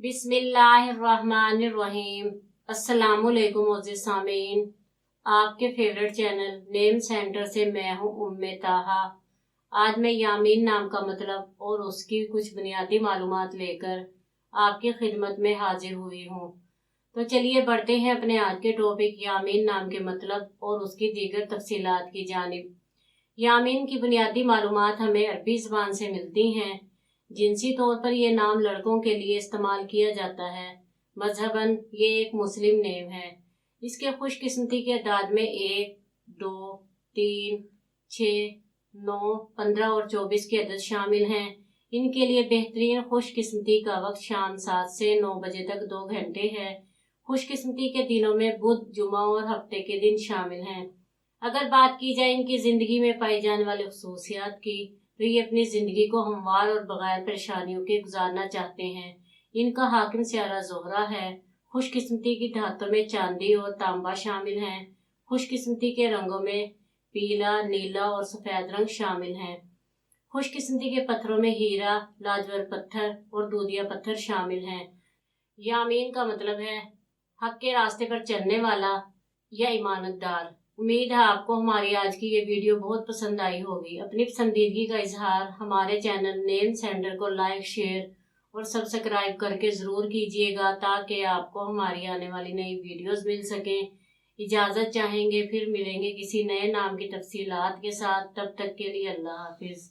बिस्मिल्लाहिर्रहमानिर्रहीम। अस्सलामुअलैकुम मोअज़्ज़िज़ सामीन, आपके फेवरेट चैनल नेम सेंटर से मैं हूँ उम्मे ताहा। आज मैं यामीन नाम का मतलब और उसकी कुछ बुनियादी मालूमात लेकर आपकी खिदमत में हाजिर हुई हूँ। तो चलिए बढ़ते हैं अपने आज के टॉपिक यामीन नाम के मतलब और उसकी दीगर तफसीलात की जानिब। यामीन की बुनियादी मालूमात हमें अरबी ज़बान से मिलती हैं। जिनसी तौर पर यह नाम लड़कों के लिए इस्तेमाल किया जाता है। मजहबन ये एक मुस्लिम नेम है। इसके खुशकिस्मती के अदाद में 1, 2, 3, 6, 9, 15 और 24 के अदद शामिल हैं। इनके लिए बेहतरीन खुशकिस्मती का वक्त शाम 7 से 9 बजे तक 2 घंटे है। खुशकिस्मती के दिनों में बुध, जुमा और हफ्ते के दिन शामिल हैं। अगर बात की जाए इनकी ज़िंदगी में पाई जाने वाली खसूसियात की, तो ये अपनी ज़िंदगी को हमवार और बगैर परेशानियों के गुजारना चाहते हैं। इनका हाकिम सियारा ज़ोहरा है। खुशकिस्मती की धातों में चांदी और तांबा शामिल हैं। खुशकिस्मती के रंगों में पीला, नीला और सफ़ेद रंग शामिल हैं। खुशकिस्मती के पत्थरों में हीरा, लाजवर पत्थर और दूधिया पत्थर शामिल हैं। यामीन का मतलब है हक के रास्ते पर चलने वाला या ईमानतदार। उम्मीद है आपको हमारी आज की ये वीडियो बहुत पसंद आई होगी। अपनी पसंदीदगी का इजहार हमारे चैनल नेम सेंटर को लाइक, शेयर और सब्सक्राइब करके ज़रूर कीजिएगा, ताकि आपको हमारी आने वाली नई वीडियोस मिल सकें। इजाज़त चाहेंगे, फिर मिलेंगे किसी नए नाम की तफसीलात के साथ। तब तक के लिए अल्लाह हाफिज़।